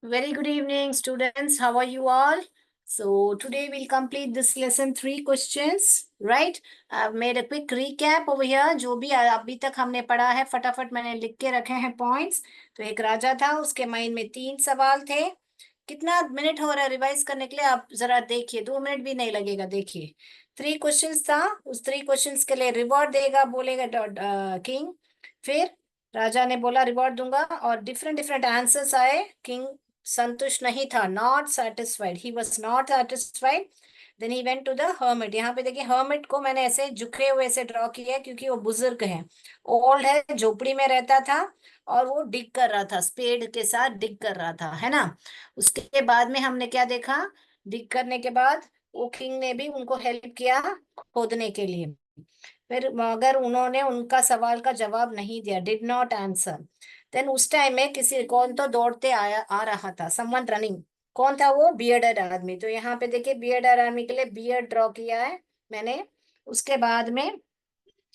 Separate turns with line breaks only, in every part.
Very good evening, students. How are you all? So today we'll complete this lesson 3 questions, right? I've made a quick recap over here. जो भी अभी तक हमने पढ़ा है फटाफट मैंने लिख के रखे हैं पॉइंट्स। तो एक राजा था, उसके माइंड में 3 सवाल थे। कितना मिनट हो रहा है रिवाइज करने के लिए? आप जरा देखिए, 2 मिनट भी नहीं लगेगा। देखिए, 3 क्वेश्चंस था। उस 3 क्वेश्चंस के लिए रिवॉर्ड देगा, बोलेगा किंग। फिर राजा ने बोला रिवॉर्ड दूंगा, और डिफरेंट डिफरेंट आंसर्स आए। किंग संतुष्ट नहीं था, not satisfied, he was not satisfied. Then he went to the hermit. यहाँ पे देखिए, हर्मिट को मैंने ऐसे झुके हुए से ड्रॉ किया है क्योंकि वो बुजुर्ग है, ओल्ड है, झोपड़ी में रहता था, और वो डिग कर रहा था, स्पेड के साथ डिग कर रहा था, है ना। उसके बाद में हमने क्या देखा? डिग करने के बाद वो किंग ने भी उनको हेल्प किया खोदने के लिए। फिर मगर उन्होंने उनका सवाल का जवाब नहीं दिया, डिड नॉट आंसर। देन उस टाइम में किसी कौन तो दौड़ते आया आ रहा था, समवन रनिंग। कौन था वो? बियर्डेड आदमी। तो यहाँ पे देखिए, बियर्डेड आदमी के लिए बियर्ड ड्रॉ किया है मैंने। उसके बाद में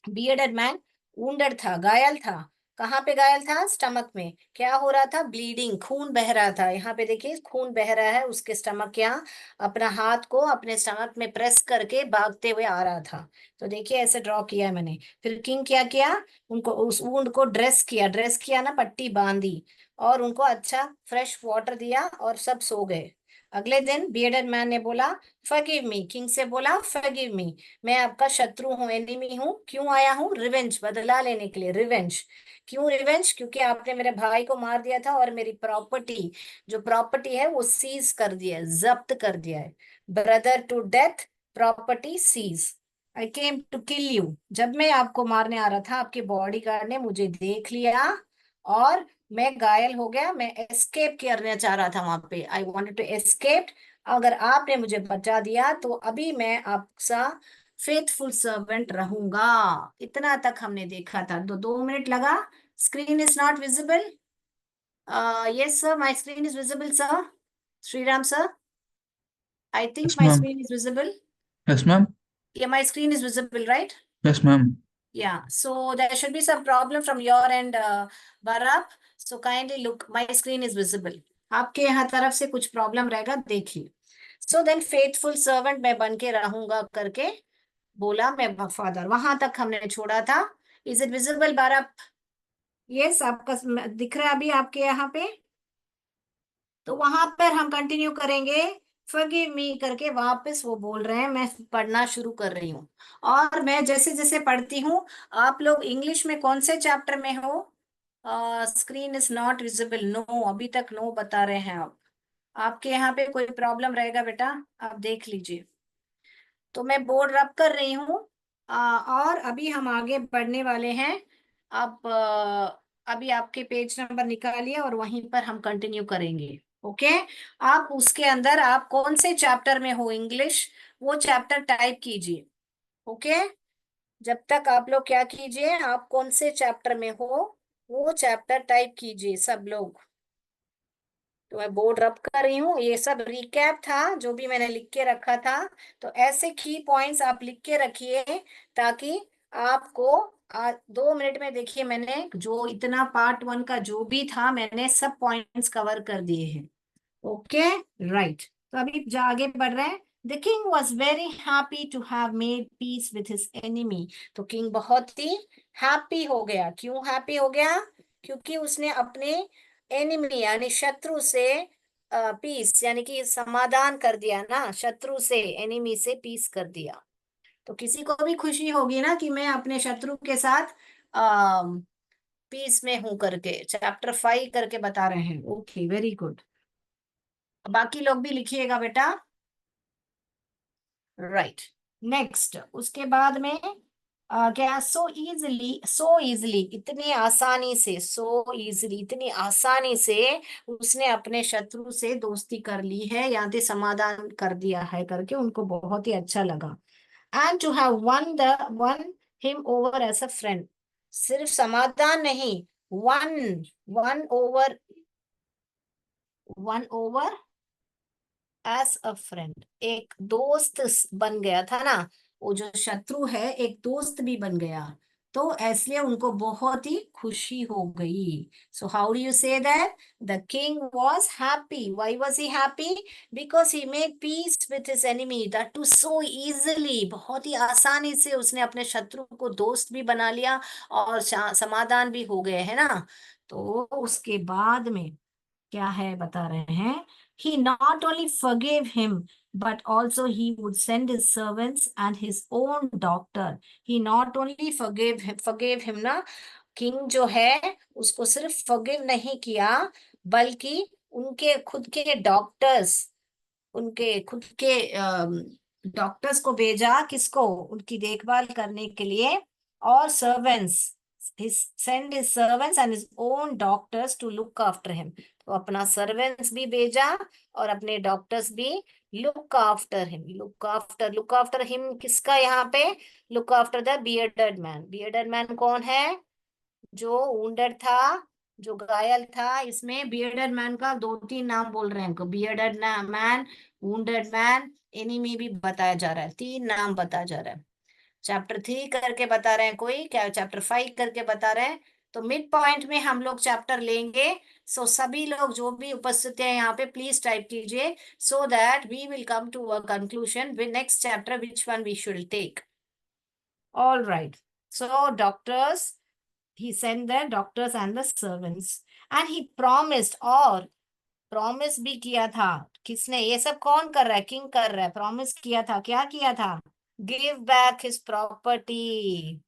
बियर्डेड मैन वुंडेड था, घायल था। कहाँ पे घायल था? स्टमक में। क्या हो रहा था? ब्लीडिंग, खून बह रहा था। यहाँ पे देखिए, खून बह रहा है उसके स्टमक। यहाँ अपना हाथ को अपने स्टमक में प्रेस करके भागते हुए आ रहा था। तो देखिए, ऐसे ड्रॉ किया है मैंने। फिर किंग क्या किया? उनको उस वुंड को ड्रेस किया ना, पट्टी बांधी, और उनको अच्छा फ्रेश वाटर दिया, और सब सो गए। अगले दिन बियर्डेड मैन ने बोला फॉरगिव मी, किंग से बोला फॉरगिव मी, मैं आपका शत्रु हूँ, एनिमी हूँ। क्यों आया हूँ? रिवेंज, बदला लेने के लिए। रिवेंज, क्यों रिवेंज? क्योंकि आपने मेरे भाई को मार दिया था, और मेरी प्रॉपर्टी, जो प्रॉपर्टी है वो सीज कर दिया है, जब्त कर दिया है। Brother to death, property seize. I came to kill you, जब मैं आपको मारने आ रहा था आपके बॉडीगार्ड ने मुझे देख लिया, और मैं घायल हो गया। मैं एस्केप करना चाह रहा था वहां पे, आई वांटेड टू एस्केप। अगर आपने मुझे बचा दिया तो अभी मैं आपका फेथफुल सर्वेंट रहूंगा। इतना तक हमने देखा था। 2 मिनट लगा। Screen is not visible. Yes sir, my screen is visible sir. Shriram sir, I think
Yes,
my
ma'am.
Screen is visible.
Yes, ma'am.
या my screen is visible, right?
Yes, ma'am.
Yeah, so there should be some problem from your end, Bharat. So kindly look, my screen is visible. आपके यहाँ तरफ से कुछ problem रहेगा, देखिए। So then faithful servant मैं बन के रहूंगा करके बोला, मैं वफादार। वहां तक हमने छोड़ा था। इज इट विजिबल बारह? यस, आपका दिख रहा है अभी आपके यहाँ पे? तो वहां पर हम कंटिन्यू करेंगे। फॉरगिव मी करके वापस वो बोल रहे हैं, मैं पढ़ना शुरू कर रही हूँ। और मैं जैसे जैसे पढ़ती हूँ, आप लोग इंग्लिश में कौन से चैप्टर में हो? Screen is not visible, no, अभी तक नो बता रहे हैं आप। आपके यहाँ पे कोई प्रॉब्लम रहेगा बेटा, आप देख लीजिए। तो मैं बोर्ड रब कर रही हूँ। और अभी हम आगे बढ़ने वाले हैं। आप अभी आपके पेज नंबर निकालिए, और वहीं पर हम कंटिन्यू करेंगे। ओके। आप उसके अंदर आप कौन से चैप्टर में हो इंग्लिश, वो चैप्टर टाइप कीजिए। ओके। जब तक आप लोग क्या कीजिए, आप कौन से चैप्टर में हो वो चैप्टर टाइप कीजिए सब लोग। तो मैं बोर्ड रब कर रही हूँ। ये सब रिकैप था जो भी मैंने लिख के रखा था। तो ऐसे की पॉइंट्स आप लिख के रखिए, ताकि आपको 2 मिनट में, देखिए मैंने जो इतना पार्ट 1 का जो भी था मैंने सब पॉइंट्स कवर कर दिए हैं। Okay, right. तो अभी जो आगे बढ़ रहे हैं। The king was very happy to have made peace with his enemy. तो किंग बहुत ही हैप्पी हो गया। क्यों हैप्पी हो गया? क्योंकि उसने अपने एनिमी यानी शत्रु से पीस यानी कि समाधान कर दिया ना, शत्रु से, एनिमी से पीस कर दिया। तो किसी को भी खुशी होगी ना कि मैं अपने शत्रु के साथ पीस में हूं करके। चैप्टर 5 करके बता रहे हैं। Okay, very good. बाकी लोग भी लिखिएगा बेटा। राइट। नेक्स्ट, उसके बाद में क्या? सो इजली, इतनी आसानी से, सो इजली, इतनी आसानी से उसने अपने शत्रु से दोस्ती कर ली है, या तो समाधान कर दिया है करके उनको बहुत ही अच्छा लगा। And to have won him over as a friend. सिर्फ समाधान नहीं, won won over as a friend, एक दोस्त बन गया था ना। वो जो शत्रु है एक दोस्त भी बन गया। तो इसलिए उनको बहुत ही खुशी हो गई. So how do you say that? The king was happy. Why was he happy? Because he made peace with his enemy, that too so easily. बहुत ही आसानी से उसने अपने शत्रु को दोस्त भी बना लिया और समाधान भी हो गए, है ना. तो उसके बाद में क्या है बता रहे हैं. He not only forgave him, but also he would send his servants and his own doctor. He not only forgave him ना, किंग जो है उसको सिर्फ forgive नहीं किया, बल्कि उनके खुद के डॉक्टर्स, उनके खुद के डॉक्टर्स को भेजा, किसको? उनकी देखभाल करने के लिए. और servants, send his servants and his own doctors to look after him. तो अपना सर्वेंट्स भी भेजा और अपने डॉक्टर्स भी. Look after him, look after him किसका यहाँ पे? Look after the bearded man. Bearded man कौन है? जो वुंडेड था, जो घायल था. इसमें बियर्डेड मैन का दो तीन नाम बोल रहे हैं. Bearded man, wounded man, enemy भी बताया जा रहा है. तीन नाम बताया जा रहा है. चैप्टर 3 करके बता रहे हैं कोई, क्या चैप्टर 5 करके बता रहे हैं. तो मिड पॉइंट में हम लोग चैप्टर लेंगे. सो सभी लोग जो भी उपस्थित हैं यहाँ पे प्लीज टाइप कीजिए, so that we will come to a conclusion with next chapter which one we should take. All right. So doctors, he sent the doctors and the servants and he promised. और promise भी किया था. किसने? ये सब कौन कर रहा है? किंग कर रहा है. प्रॉमिस किया था. क्या किया था? Give back his property.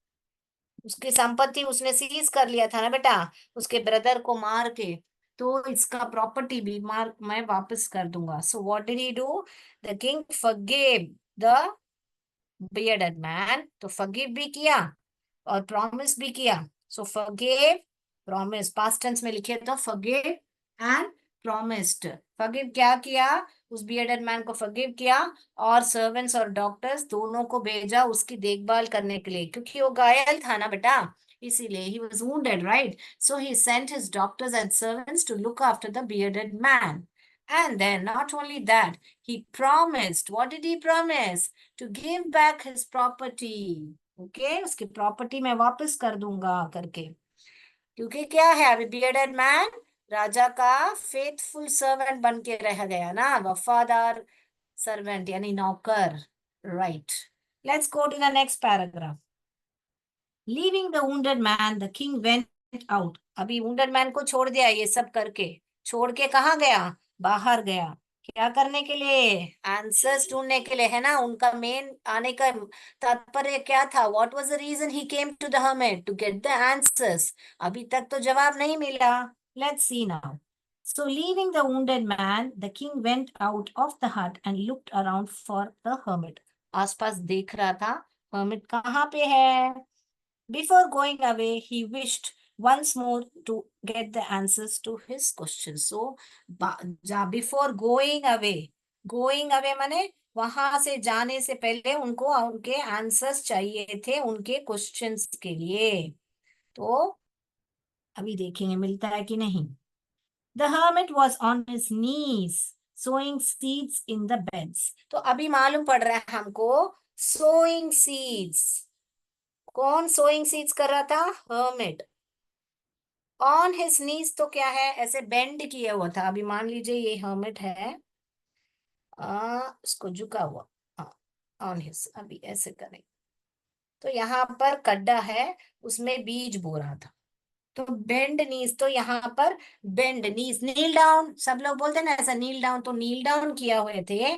उसकी संपत्ति उसने सीज कर लिया था ना बेटा, उसके ब्रदर को मार के. तो इसका प्रॉपर्टी भी मार मैं वापस कर दूंगा. So what did he do? The king forgive the bearded man. तो फॉरगिव भी किया और प्रॉमिस भी किया. सो फॉरगिव, प्रॉमिस पास्ट टेंस में लिखे तो फॉरगिव एंड प्रॉमिस्ड. फॉरगिव क्या किया? उस बियर्डेड मैन को फॉरगिव किया और सर्वेंट्स और डॉक्टर्स दोनों को भेजा उसकी देखभाल करने के लिए, क्योंकि वो घायल था ना बेटा, इसीलिए. He was wounded, right? So he sent his doctors and servants to look after the bearded man. And then not only that, he promised. What did he promise? To give back his property. Okay, उसकी property मैं वापस कर दूंगा करके. क्योंकि क्या है, अभी बियर्डेड मैन राजा का फेथफुल सर्वेंट बन के रह गया ना, वफादार सर्वेंट यानी नौकर. Right. Let's go to the next paragraph. Leaving the wounded man the king went out. अभी वुंडेड मैन को छोड़ दिया, ये सब करके छोड़ के कहाँ गया? बाहर गया. क्या करने के लिए? आंसर्स ढूंढने के लिए, है ना. उनका मेन आने का तात्पर्य क्या था? What was the reason he came to the hermit? To get the answers. अभी तक तो जवाब नहीं मिला. Let's see now. So leaving the wounded man, the king went out of the hut and looked around for the hermit. आसपास देख रहा था hermit कहाँ पे है. Before going away, he wished once more to get the answers to his questions. So, before going away माने वहां से जाने से पहले उनको उनके आंसर्स चाहिए थे उनके क्वेश्चंस के लिए. तो अभी देखेंगे मिलता है कि नहीं. The hermit was on his knees, sowing seeds in the beds. तो अभी मालूम पड़ रहा है हमको sowing seeds. कौन सोइंग सीड्स कर रहा था? हर्मिट. ऑन हिज नीज तो क्या है? ऐसे बेंड किया हुआ था. अभी मान लीजिए ये हर्मिट है, इसको झुका हुआ. ऑन हिज, अभी ऐसे करें तो यहाँ पर गड्ढा है, उसमें बीज बो रहा था. तो बेंड नीज, तो यहाँ पर बेंड नीज, नील डाउन सब लोग बोलते हैं ना ऐसा, नील डाउन. तो नील डाउन किया हुए थे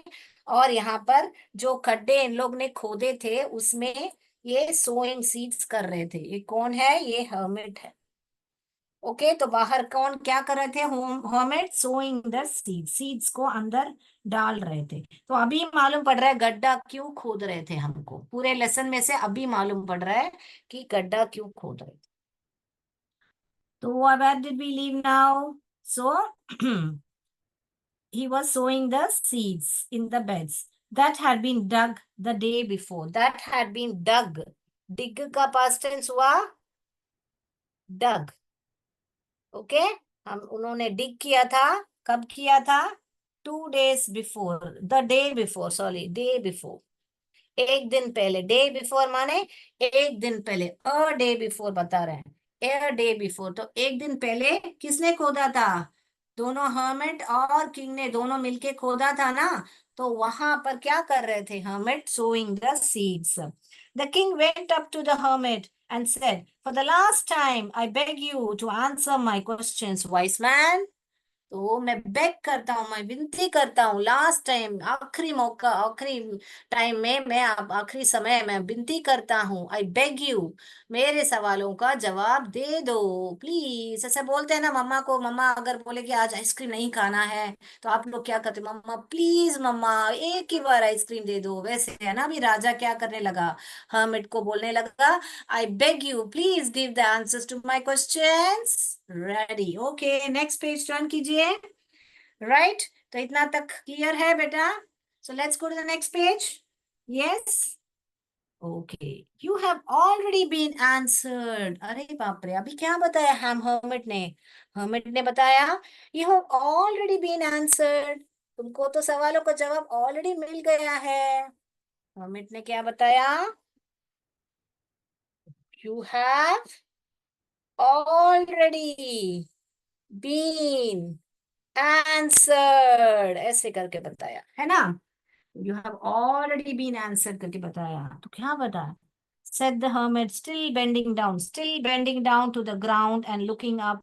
और यहाँ पर जो खड्डे इन लोग ने खोदे थे उसमें ये सोइंग सीड्स कर रहे थे. ये कौन है? ये हर्मिट है. ओके, तो बाहर कौन क्या कर रहे थे? Hermit sowing the seeds, seeds को अंदर डाल रहे थे. तो अभी मालूम पड़ रहा है गड्ढा क्यों खोद रहे थे. हमको पूरे लेसन में से अभी मालूम पड़ रहा है कि गड्ढा क्यों खोद रहे थे. तो where did we leave now? So he was sowing the seeds in the beds that had been dug the day before. That had been dug. Dig का past tense हुआ dug. ओके, हम उन्होंने dig किया था. कब किया था? 2 days before, the day before, sorry, day before. एक दिन पहले, डे बिफोर माने एक दिन पहले, अ डे बिफोर बता रहे हैं, ए डे बिफोर, तो एक दिन पहले किसने खोदा था? दोनों हर्मिट और किंग ने दोनों मिलके खोदा था ना। तो वहां पर क्या कर रहे थे hermit? Sowing the seeds. The king went up to the hermit and said, for the last time I beg you to answer my questions wise man. तो मैं बेग करता हूँ, मैं विनती करता हूँ, लास्ट टाइम, आखिरी मौका, आखिरी टाइम में मैं आखिरी समय में विनती करता हूँ, आई बेग यू, मेरे सवालों का जवाब दे दो प्लीज। ऐसे बोलते हैं ना मम्मा को, मम्मा अगर बोले कि आज आइसक्रीम नहीं खाना है तो आप लोग क्या करते? मम्मा प्लीज, मम्मा एक ही बार आइसक्रीम दे दो। वैसे है ना, अभी राजा क्या करने लगा? हर्मिट को बोलने लगा, I beg you please give the answers to my questions. Ready, okay, next page turn कीजिए। राइट, तो इतना तक क्लियर है बेटा? So let's go to the next page. Yes, okay, you have already been answered. अरे बाप रे, अभी क्या बताया हम हर्मिट ने? हर्मिट ने बताया you have already been answered, तुमको तो सवालों का जवाब ऑलरेडी मिल गया है। हर्मिट ने क्या बताया? You have already been answered, ऐसे करके बताया है ना। You have already been answered करके बताया, तो क्या बताया? said the hermit, still bending down to the ground and looking up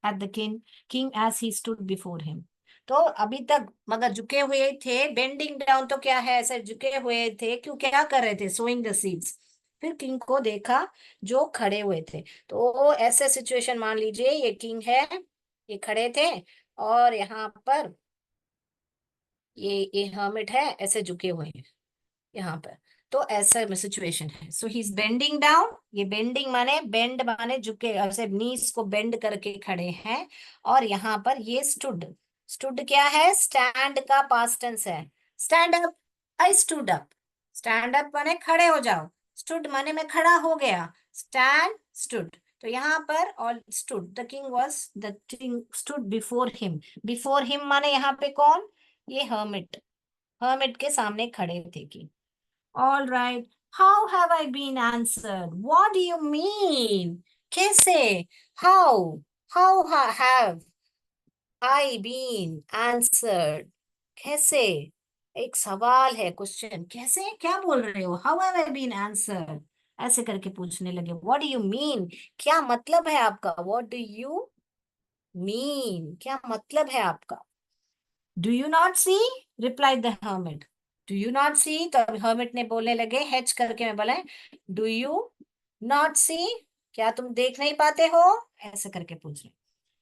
at the king as he stood before him. तो अभी तक मगर झुके हुए थे, बेंडिंग डाउन तो क्या है, ऐसे झुके हुए थे, क्यों, क्या कर रहे थे? Sowing the seeds. फिर किंग को देखा जो खड़े हुए थे, तो ऐसे सिचुएशन मान लीजिए ये किंग है, ये खड़े थे, और यहाँ पर ये हर्मिट है, ऐसे झुके हुए हैं यहाँ पर। तो ऐसा सिचुएशन है, सो ही इज बेंडिंग डाउन। ये बेंडिंग माने, बेंड माने झुके, ऐसे नीस को बेंड करके खड़े हैं। और यहाँ पर ये स्टूड, स्टूड क्या है? स्टैंड का पास्ट टेंस है। Stand up, I stood up. Stand up माने खड़े हो जाओ, स्टूड माने मैं खड़ा हो गया, स्टैंड स्टूड। तो यहाँ पर और stood, the king was, the king stood before him. Before him माने यहाँ पे कौन? ये हर्मिट, हर्मिट के सामने खड़े थे कि, all right, how have I been answered? What do you mean? कैसे? How? Have I been answered? कैसे? एक सवाल है, क्वेश्चन, कैसे, क्या बोल रहे हो? How have I been answered? ऐसे करके पूछने लगे। What do you mean? क्या मतलब है आपका? What do you mean? क्या मतलब है आपका? Do you not see, replied the hermit. Do you not see, तो hermit ने बोलने लगे, हेच करके मैं बोला, डू यू नॉट सी, क्या तुम देख नहीं पाते हो? ऐसे करके पूछ रहे।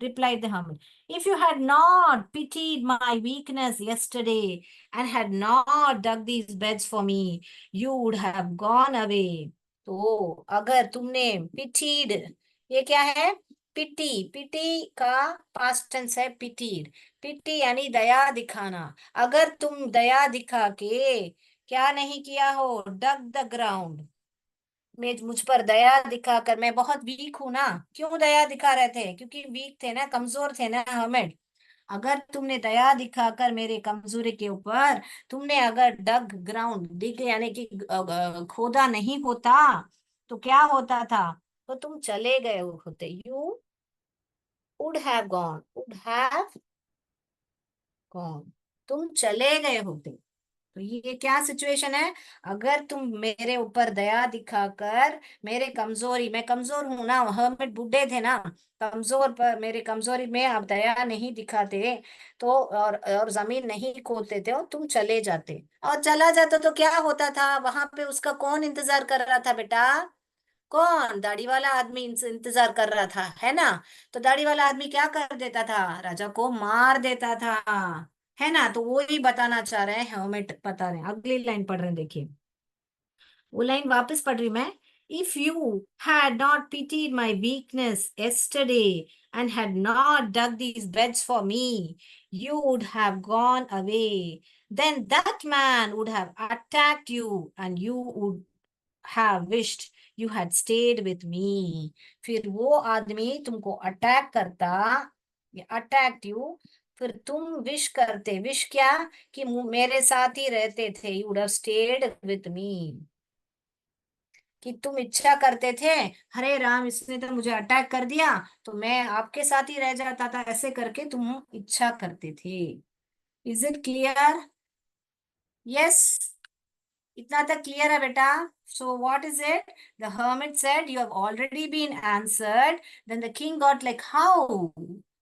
Replied the hermit, if you had not pitied my weakness yesterday and had not dug these beds for me, you would have gone away. तो अगर तुमने pitied, ये क्या है? पिटी, पिटी का पास्ट टेंस है पिटीड। पिटी यानी दया दिखाना। अगर तुम दया दिखा के क्या नहीं किया हो? डग द ग्राउंड, मैं मुझ पर दया दिखाकर, मैं बहुत वीक हूं ना। क्यों दया दिखा रहे थे? क्योंकि वीक थे ना, कमजोर थे ना हमें। अगर तुमने दया दिखाकर मेरे कमजोरी के ऊपर, तुमने अगर डग ग्राउंड दिख यानी कि खोदा नहीं होता, तो क्या होता था? तो तुम चले गए होते, you would have gone, would have gone, तुम चले गए होते। तो ये क्या सिचुएशन है? अगर तुम मेरे ऊपर दया दिखाकर मेरे कमजोरी, मैं कमजोर हूं ना, हर्मिट बूढ़े थे ना, कमजोर पर मेरे कमजोरी में आप दया नहीं दिखाते, तो और जमीन नहीं खोदते थे, और तुम चले जाते, और चला जाता तो क्या होता था? वहां पे उसका कौन इंतजार कर रहा था बेटा? कौन? दाढ़ी वाला आदमी इंतजार कर रहा था, है ना। तो दाढ़ी वाला आदमी क्या कर देता था? राजा को मार देता था, है ना। तो वो ही बताना चाह रहे हैं, हमें बता रहे हैं, अगली लाइन पढ़ रहे हैं, देखिए वो लाइन वापस पढ़ रही मैं। If you had not pitied my weakness yesterday and had not dug these beds for me, you would have gone away. Then that man would have attacked you and you would have wished you had stayed with me. फिर वो आदमी तुमको attack करता, attacked you, फिर तुम wish करते, wish क्या, कि मेरे साथ ही रहते थे, you would have stayed with me, कि तुम इच्छा करते थे, हरे राम इसने तो मुझे अटैक कर दिया, तो मैं आपके साथ ही रह जाता था, ऐसे करके तुम इच्छा करते थे। Is it clear? यस, इतना तक क्लियर है बेटा? So what is it? The hermit said you have already been answered. Then the king got like, how,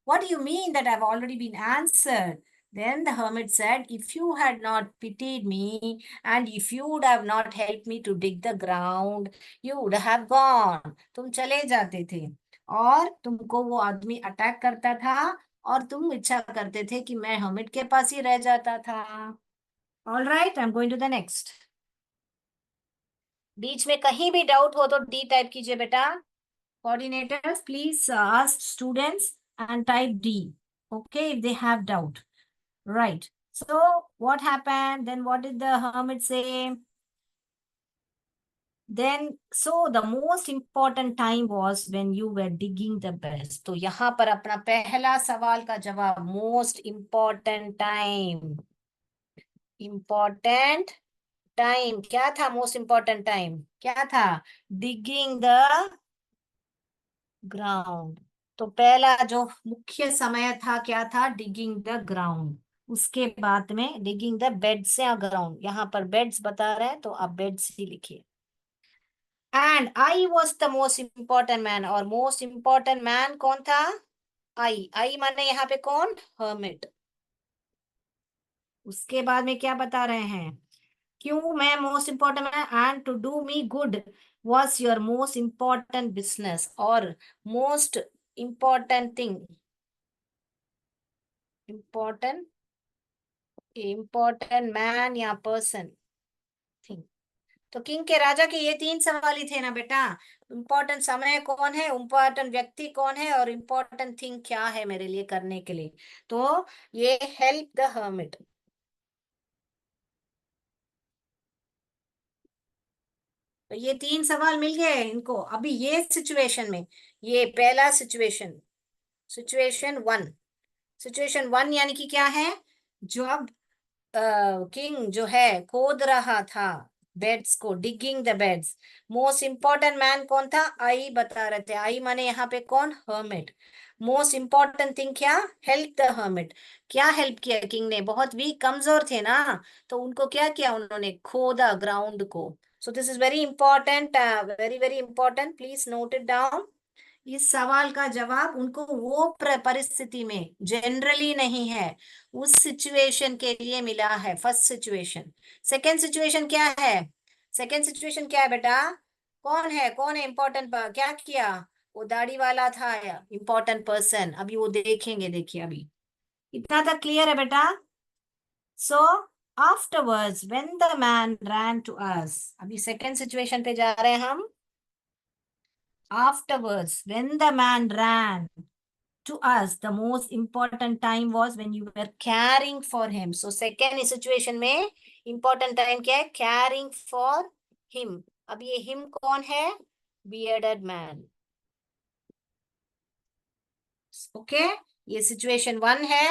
what do you mean that I've already been answered? Then the hermit said, if you had not pitied me and if you would have not helped me to dig the ground, you would have gone. तुम चले जाते थे और तुमको वो आदमी attack करता था और तुम इच्छा करते थे कि मैं hermit के पास ही रह जाता था। All right, I'm going to the next. बीच में कहीं भी डाउट हो तो डी टाइप कीजिए बेटा। Coordinators please ask students and type D, okay, if they have doubt, right? So what happened then? What did the hermit say then? So the most important time was when you were digging the best. तो यहाँ पर अपना पहला सवाल का जवाब, most important time, important time क्या था? मोस्ट इम्पोर्टेंट टाइम क्या था? Digging the ground. तो पहला जो मुख्य समय था क्या था? Digging the ground. उसके बाद में डिगिंग द बेड्स या ग्राउंड, यहाँ पर बेड्स बता रहे हैं तो आप बेड्स ही लिखिए। And I was the most important man, और मोस्ट इम्पोर्टेंट मैन कौन था? आई माने यहाँ पे कौन? हर्मिट। उसके बाद में क्या बता रहे हैं? क्यों मैं most important man? And to do me good was your most important business, और most important thing, important, important man या पर्सन, थिंग। तो किंग के राजा के ये तीन सवाल ही थे ना बेटा। इम्पोर्टेंट समय कौन है, इम्पोर्टेंट व्यक्ति कौन है, और इम्पोर्टेंट थिंग क्या है मेरे लिए करने के लिए। तो ये हेल्प द हर्मिट। तो ये तीन सवाल मिल गए इनको अभी ये सिचुएशन में। ये पहला situation, situation one. Situation one यानी कि क्या है? जब किंग जो है खोद रहा था बेड्स को, digging the beds, most important man कौन था? आई बता रहे थे। आई माने यहाँ पे कौन? हर्मिट। मोस्ट इंपॉर्टेंट थिंग क्या? Help the hermit. क्या हेल्प किया किंग ने? बहुत वीक, कमजोर थे ना, तो उनको क्या किया? उन्होंने खोदा ग्राउंड को। So this is very important, very very important, please note it down. इस सवाल का जवाब उनको वो परिस्थिति में जनरली नहीं है, उस सिचुएशन के लिए मिला है, फर्स्ट सिचुएशन। सेकेंड सिचुएशन क्या है? सेकेंड सिचुएशन क्या है बेटा? कौन है, कौन है इंपॉर्टेंट? क्या किया? वो दाढ़ी वाला था इंपॉर्टेंट पर्सन, अभी वो देखेंगे, देखिए अभी। इतना तक क्लियर है बेटा? So afterwards when the man ran to us, अभी सेकेंड सिचुएशन पे जा रहे हैं हम। Afterwards, when the man ran to us, the most important time was when you were caring for him. So second situation में important time क्या है? Caring for him. अब ये him कौन है? Bearded man. Okay? ये situation वन है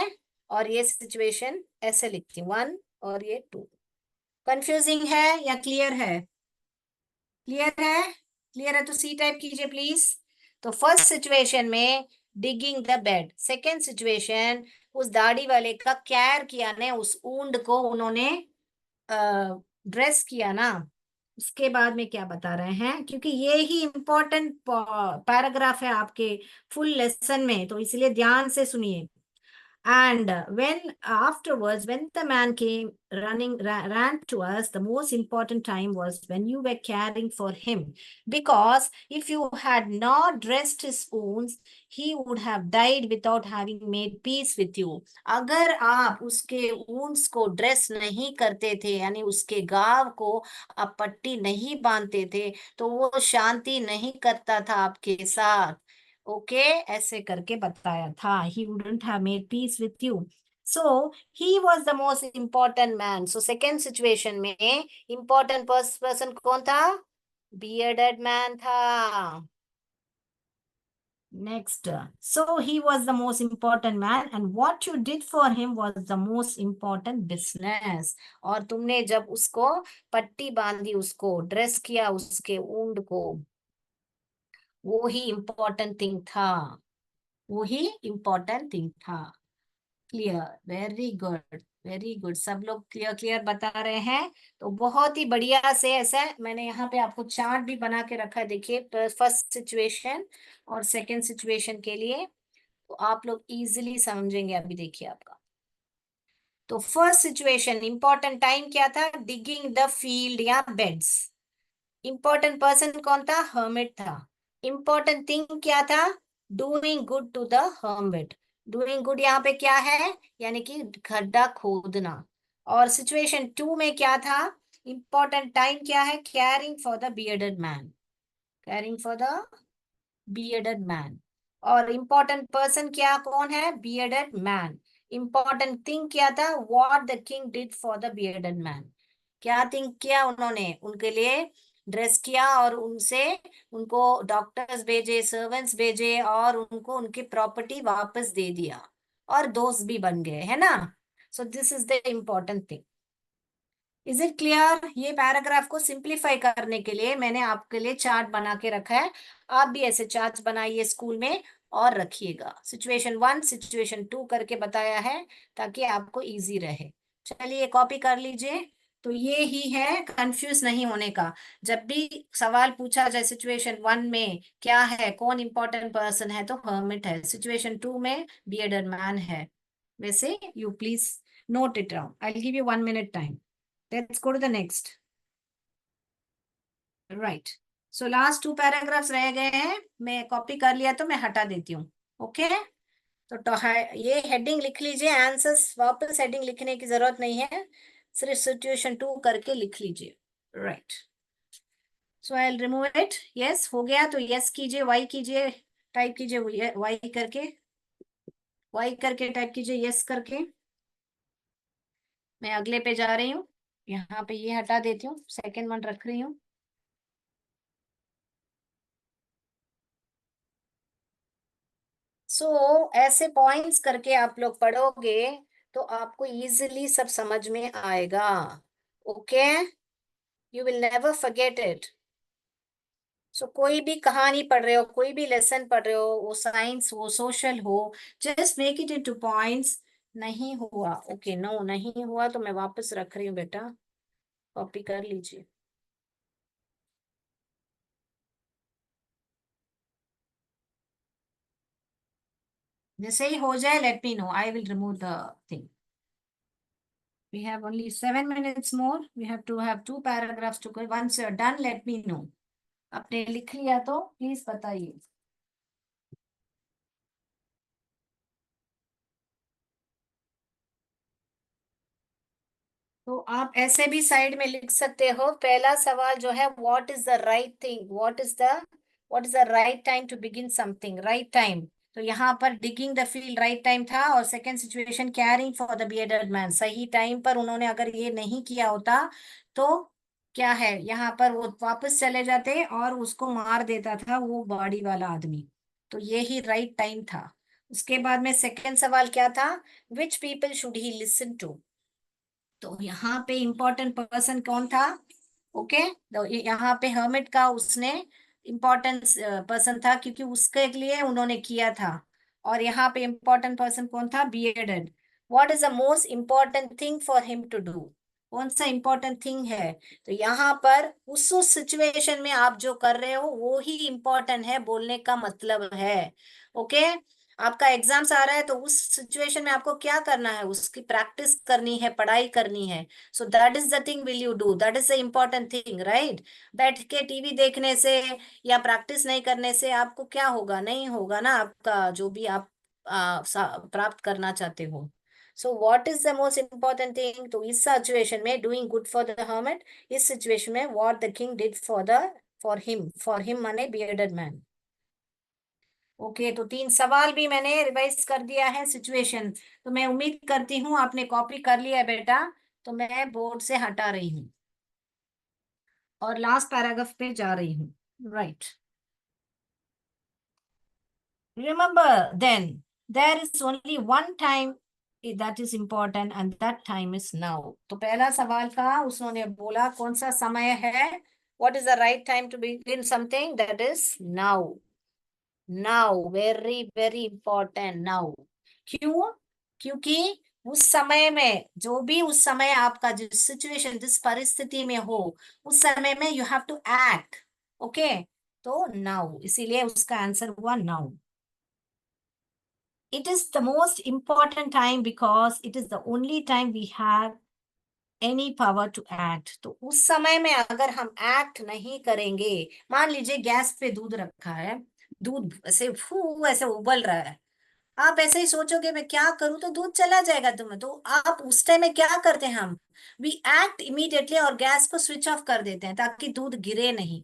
और ये situation ऐसे लिखती हूँ, वन और ये टू। कंफ्यूजिंग है या क्लियर है? क्लियर है? क्लियर है तो सी टाइप कीजिए प्लीज। तो फर्स्ट सिचुएशन में digging the bed, second situation उस दाढ़ी वाले का केयर किया ने, उस ऊंड को उन्होंने ड्रेस किया ना। उसके बाद में क्या बता रहे हैं, क्योंकि ये ही इंपॉर्टेंट पैराग्राफ है आपके फुल लेसन में, तो इसलिए ध्यान से सुनिए। And when afterwards, when the man came running, ran to us, the most important time was when you were caring for him. Because if you had not dressed his wounds, he would have died without having made peace with you. अगर आप उसके wounds को dress नहीं करते थे, यानी उसके घाव को आप पट्टी नहीं बांधते थे, तो वो शांति नहीं करता था आपके साथ। ओके, ऐसे करके बताया था। He wouldn't have made peace with you, so he was the most important man. So second situation में इम्पोर्टेंट पर्सन कौन था? बियर्डेड मैन था। Next, so he was the most important man and what you did for him was the most important business. और तुमने जब उसको पट्टी बांधी, उसको ड्रेस किया, उसके ऊंट को, वो ही इम्पोर्टेंट थिंग था, वो ही इम्पोर्टेंट थिंग था। Clear, very good, very good. सब लोग क्लियर क्लियर बता रहे हैं। तो बहुत ही बढ़िया से ऐसा मैंने यहाँ पे आपको चार्ट भी बना के रखा है, देखिए फर्स्ट सिचुएशन और सेकंड सिचुएशन के लिए, तो आप लोग इजीली समझेंगे। अभी देखिए आपका, तो फर्स्ट सिचुएशन इंपॉर्टेंट टाइम क्या था, डिगिंग द फील्ड या बेड्स। इंपॉर्टेंट पर्सन कौन था, हर्मिट था। इंपॉर्टेंट थिंग क्या था, doing good to the hermit. Doing good यहाँ पे क्या है, यानी कि गड्ढा खोदना। और सिचुएशन टू में क्या था, इंपॉर्टेंट टाइम क्या है, carrying for the bearded man, carrying for the bearded man. और इम्पोर्टेंट पर्सन क्या कौन है, बियर्डेड मैन। इंपॉर्टेंट थिंग क्या था, what the king did for the bearded man. क्या थिंक किया उन्होंने, उनके लिए ड्रेस किया और उनसे, उनको डॉक्टर्स भेजे, सर्वेंट्स भेजे और उनको उनकी प्रॉपर्टी वापस दे दिया और दोस्त भी बन गए, है ना। So this is the important thing. Is it clear. ये पैराग्राफ को सिंप्लीफाई करने के लिए मैंने आपके लिए चार्ट बना के रखा है। आप भी ऐसे चार्ट बनाइए स्कूल में और रखिएगा, सिचुएशन वन सिचुएशन टू करके बताया है ताकि आपको इजी रहे। चलिए कॉपी कर लीजिए। तो ये ही है कंफ्यूज नहीं होने का। जब भी सवाल पूछा जाए सिचुएशन वन में क्या है, कौन इंपॉर्टेंट पर्सन है, तो हर्मिट है। सिचुएशन टू में बियर्डेड मैन है। वैसे you please note it down. I'll give you 1 minute time. Let's go to the next. Right. So last two paragraphs रह गए हैं, मैं कॉपी कर लिया तो मैं हटा देती हूँ। ओके, ये हेडिंग लिख लीजिए, आंसर्स वापस हेडिंग लिखने की जरूरत नहीं है, सिर्फ सिचुएशन टू करके लिख लीजिए। Right, so I will remove it. Yes हो गया तो यस कीजिए, वाई कीजिए, टाइप कीजिए वाई करके, वाई करके टाइप कीजिए यस करके। मैं अगले पे जा रही हूँ, यहाँ पे ये हटा देती हूँ, सेकेंड वन रख रही हूँ। ऐसे पॉइंट्स करके आप लोग पढ़ोगे तो आपको इजीली सब समझ में आएगा। Okay, you will never forget it. कोई भी कहानी पढ़ रहे हो, कोई भी लेसन पढ़ रहे हो, वो साइंस हो, सोशल हो, just make it into points. नहीं हुआ, ओके, नो नहीं हुआ तो मैं वापस रख रही हूँ बेटा, कॉपी कर लीजिए। जैसे ही हो जाए let me know, I will remove the thing. We have only 7 minutes more. We have to have two paragraphs to go. Once you're done, let me know. आपने लिख लिया तो प्लीज बताइए। तो आप ऐसे भी साइड में लिख सकते हो। पहला सवाल जो है, what is the right thing, what is the right time to begin something, right time. तो यहाँ पर digging the field right time था, और second situation caring for the bearded man, सही टाइम पर उन्होंने अगर ये नहीं किया होता तो क्या है, यहाँ पर वो वापस चले जाते और उसको मार देता था वो बॉडी वाला आदमी। तो ये ही राइट टाइम था। उसके बाद में सेकंड सवाल क्या था, which people should he listen to. तो यहाँ पे इंपॉर्टेंट पर्सन कौन था, ओके, तो यहाँ पे हर्मिट का उसने इम्पोर्टेंट पर्सन था क्योंकि उसके लिए उन्होंने किया था। और यहाँ पे इम्पोर्टेंट पर्सन कौन था, bearded. What is the most important thing for him to do, कौन सा इम्पोर्टेंट थिंग है। तो यहाँ पर उस सिचुएशन में आप जो कर रहे हो वो ही इम्पोर्टेंट है, बोलने का मतलब है। ओके, आपका एग्जाम्स आ रहा है तो उस सिचुएशन में आपको क्या करना है, उसकी प्रैक्टिस करनी है, पढ़ाई करनी है। So that is the thing will you do, that is the important thing, right. बैठ के टीवी देखने से या प्रैक्टिस नहीं करने से आपको क्या होगा, नहीं होगा ना आपका जो भी आप प्राप्त करना चाहते हो। So what is the most important thing, तो इस सिचुएशन में doing good for the hermit, इस सिचुएशन में what the king did for him माने बियर्डेड मैन। ओके, तो तीन सवाल भी मैंने रिवाइज कर दिया है सिचुएशन। तो मैं उम्मीद करती हूँ आपने कॉपी कर लिया है बेटा। तो मैं बोर्ड से हटा रही हूँ और लास्ट पैराग्राफ पे जा रही हूँ। Right, Remember, then there is only one time that is important, and that time is now. तो पहला सवाल का उसने बोला कौन सा समय है? What is the right time to begin something? That is now. Now, very very important now. क्यों? क्योंकि उस समय में जो भी उस समय आपका जिस सिचुएशन जिस परिस्थिति में हो उस समय में you have to act. Okay, तो नाउ, इसीलिए उसका आंसर हुआ now. It is the most important time because it is the only time we have any power to act. तो उस समय में अगर हम एक्ट नहीं करेंगे, मान लीजिए गैस पे दूध रखा है, दूध ऐसे फू ऐसे उबल रहा है, आप ऐसे ही सोचोगे मैं क्या करूं तो दूध चला जाएगा तुम्हें, तो आप उस टाइम में क्या करते हैं? हम वी एक्ट इमीडिएटली और गैस को स्विच ऑफ कर देते हैं ताकि दूध गिरे नहीं.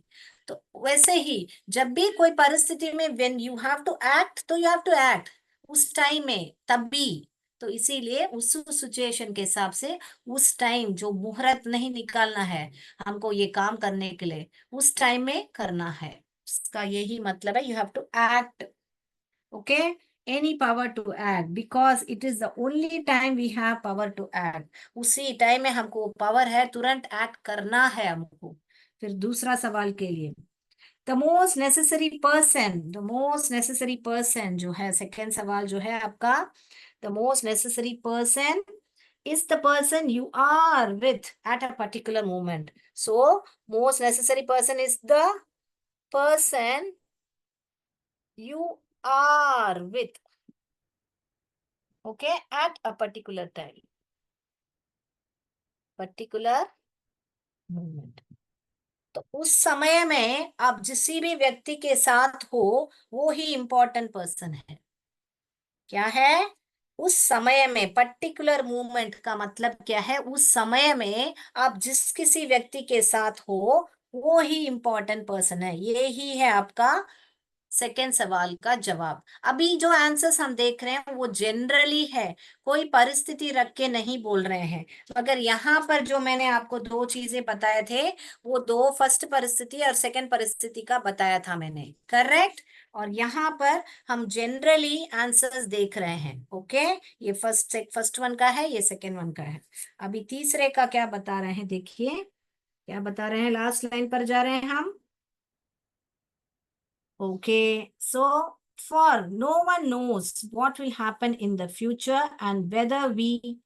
तो वैसे ही जब भी कोई परिस्थिति में when you have to act तो यू हैव टू एक्ट उस टाइम में तभी. तो इसीलिए उस सिचुएशन के हिसाब से उस टाइम जो मुहूर्त नहीं निकालना है हमको ये काम करने के लिए, उस टाइम में करना है. उसका यही मतलब है, you have to act. Okay, any power to act because it is the only time we have power to act. उसी टाइम में हमको पावर है, तुरंत एक्ट करना है हमको. फिर दूसरा सवाल के लिए, the most necessary person, the most necessary person जो है, सेकेंड सवाल जो है आपका, the most necessary person is the person you are with at a particular moment. So most necessary person is the person you are with, okay, at a particular time, particular moment. तो उस समय में आप जिस भी व्यक्ति के साथ हो वो ही इंपॉर्टेंट पर्सन है. क्या है? उस समय में, पर्टिकुलर मूवमेंट का मतलब क्या है? उस समय में आप जिस किसी व्यक्ति के साथ हो वो ही इंपॉर्टेंट पर्सन है. ये ही है आपका सेकेंड सवाल का जवाब. अभी जो आंसर्स हम देख रहे हैं वो जनरली है, कोई परिस्थिति रख के नहीं बोल रहे हैं. मगर यहाँ पर जो मैंने आपको दो चीजें बताए थे वो दो, फर्स्ट परिस्थिति और सेकंड परिस्थिति का बताया था मैंने, करेक्ट. और यहाँ पर हम जनरली आंसर्स देख रहे हैं. ओके, ये फर्स्ट वन का है, ये सेकेंड वन का है. अभी तीसरे का क्या बता रहे हैं, देखिए क्या बता रहे हैं. लास्ट लाइन पर जा रहे हैं हम. Okay, so for no one knows what will happen in the future and whether we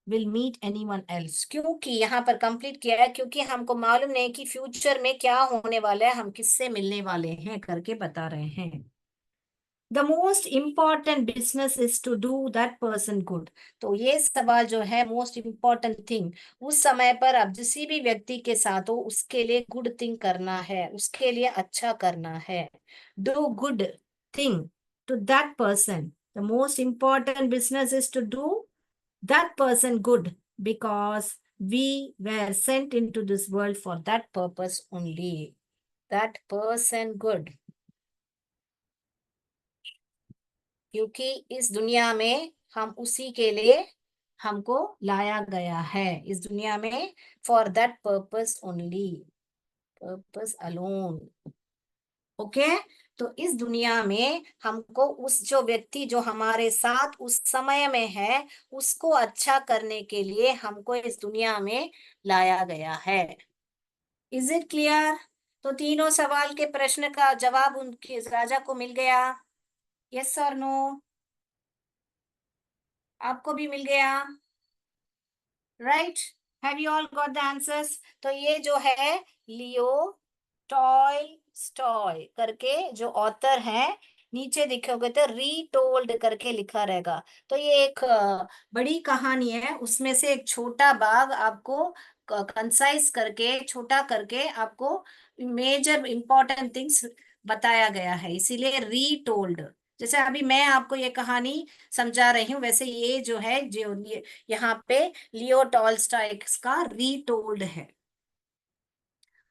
will meet anyone else. क्योंकि यहाँ पर कंप्लीट किया है क्योंकि हमको मालूम नहीं कि फ्यूचर में क्या होने वाला है, हम किससे मिलने वाले हैं करके बता रहे हैं. The most important business is to do that person good. तो ये सवाल जो है, मोस्ट इम्पॉर्टेंट थिंग, उस समय पर आप जिस भी व्यक्ति के साथ हो उसके लिए गुड थिंग करना है, उसके लिए अच्छा करना है. Do good thing to that person. The most important business is to do that person good because we were sent into this world for that purpose only. That person good. क्योंकि इस दुनिया में हम उसी के लिए हमको लाया गया है, इस दुनिया में for that purpose only, purpose alone. Okay, तो इस दुनिया में हमको उस जो व्यक्ति जो हमारे साथ उस समय में है उसको अच्छा करने के लिए हमको इस दुनिया में लाया गया है. Is it clear? तो तीनों सवाल के प्रश्न का जवाब उनके राजा को मिल गया. यस और नो? आपको भी मिल गया? Right, have you all got the answers? तो ये जो है लियो टॉय करके जो ऑथर है, नीचे दिखोगे तो रीटोल्ड करके लिखा रहेगा. तो ये एक बड़ी कहानी है, उसमें से एक छोटा भाग आपको कंसाइज करके, छोटा करके आपको मेजर इंपॉर्टेंट थिंग्स बताया गया है, इसीलिए रीटोल्ड. जैसे अभी मैं आपको ये कहानी समझा रही हूँ वैसे ये जो है जो यहाँ पे लियो टॉल्स्टॉय का रीटोल्ड है.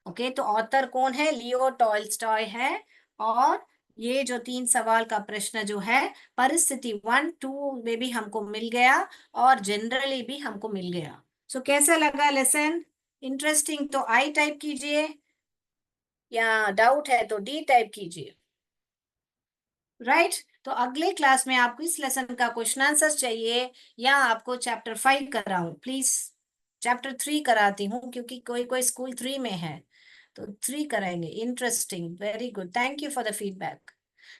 ओके, तो ऑथर कौन है? लियो टॉल्स्टॉय है. और ये जो तीन सवाल का प्रश्न जो है परिस्थिति 1 2 में भी हमको मिल गया और जनरली भी हमको मिल गया. सो कैसा लगा लेसन? इंटरेस्टिंग? तो आई टाइप कीजिए या डाउट है तो डी टाइप कीजिए. राइट, तो अगले क्लास में आपको इस लेसन का क्वेश्चन आंसर चाहिए या आपको चैप्टर 5 कराऊं? प्लीज चैप्टर 3 कराती हूँ, क्योंकि कोई कोई स्कूल 3 में है, तो 3 कराएंगे। Interesting, very good, thank you for the feedback.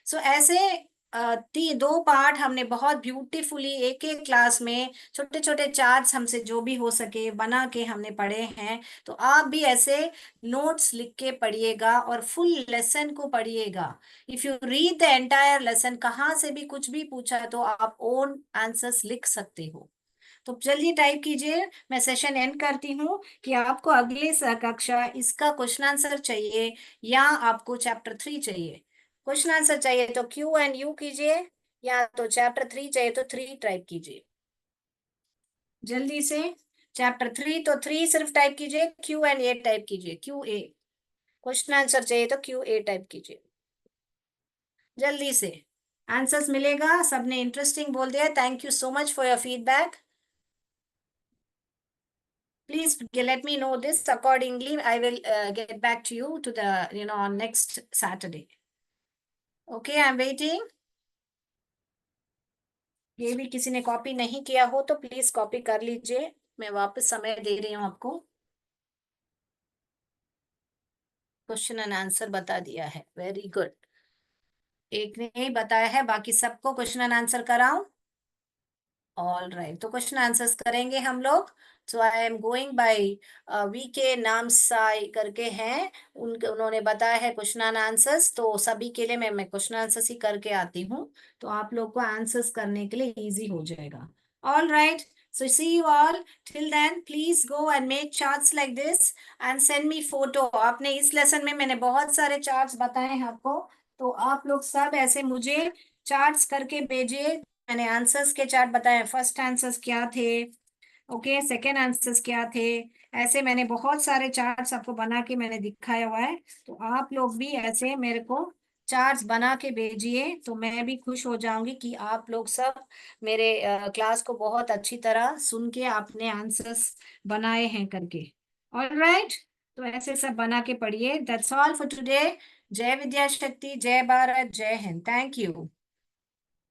So ऐसे 2 पार्ट हमने बहुत ब्यूटीफुली एक एक क्लास में छोटे छोटे चार्ट्स हमसे जो भी हो सके बना के हमने पढ़े हैं। तो आप भी ऐसे नोट्स लिख के पढ़िएगा और फुल लेसन को पढ़िएगा। If you read the entire lesson, कहाँ से भी कुछ भी पूछा तो आप ओन आंसर्स लिख सकते हो। तो जल्दी टाइप कीजिए, मैं सेशन एंड करती हूँ कि आपको अगले कक्षा इसका क्वेश्चन आंसर चाहिए या आपको चैप्टर 3 चाहिए। क्वेश्चन आंसर चाहिए तो Q&U कीजिए, या तो चैप्टर 3 चाहिए तो 3 टाइप कीजिए जल्दी से। चैप्टर 3 तो 3 सिर्फ टाइप कीजिए, Q&A टाइप कीजिए, QA। क्वेश्चन आंसर चाहिए तो QA टाइप कीजिए जल्दी से। आंसर्स मिलेगा, सबने इंटरेस्टिंग बोल दिया। Thank you so much for your feedback. Please let me know this. Accordingly, I will get back to you to the, on next Saturday. Okay, I'm waiting. ये भी किसी ने कॉपी नहीं किया हो तो प्लीज कॉपी कर लीजिए, मैं वापस समय दे रही हूँ आपको। क्वेश्चन एंड आंसर बता दिया है, वेरी गुड। एक ने ही बताया है, बाकी सबको क्वेश्चन एंड आंसर कराऊं? ऑल राइट, तो क्वेश्चन आंसर्स करेंगे हम लोग। So I am going by V K नाम साई करके हैं, उनके उन्होंने बताया है क्वेश्चन एंड आंसर्स, तो सभी के लिए मैं क्वेश्चन आंसर्स ही करके आती हूँ, तो आप लोग को आंसर्स करने के लिए इजी हो जाएगा। All right, so see you all. Till then, please go and make charts like this and send me photo. आपने इस लेसन में मैंने बहुत सारे चार्ट्स बताए हैं आपको, तो आप लोग सब ऐसे मुझे चार्ट्स करके भेजिए। मैंने आंसर्स के चार्ट बताए, फर्स्ट आंसर्स क्या थे, ओके, सेकेंड आंसर्स क्या थे, ऐसे मैंने बहुत सारे चार्ट्स आपको बना के मैंने दिखाया हुआ है। तो आप लोग भी ऐसे मेरे को चार्ट्स बना के भेजिए, तो मैं भी खुश हो जाऊंगी कि आप लोग सब मेरे क्लास को बहुत अच्छी तरह सुन के आपने आंसर्स बनाए हैं करके। ऑलराइट, तो ऐसे सब बना के पढ़िए। That's all for today. जय विद्या शक्ति, जय भारत, जय हिंद, थैंक यू।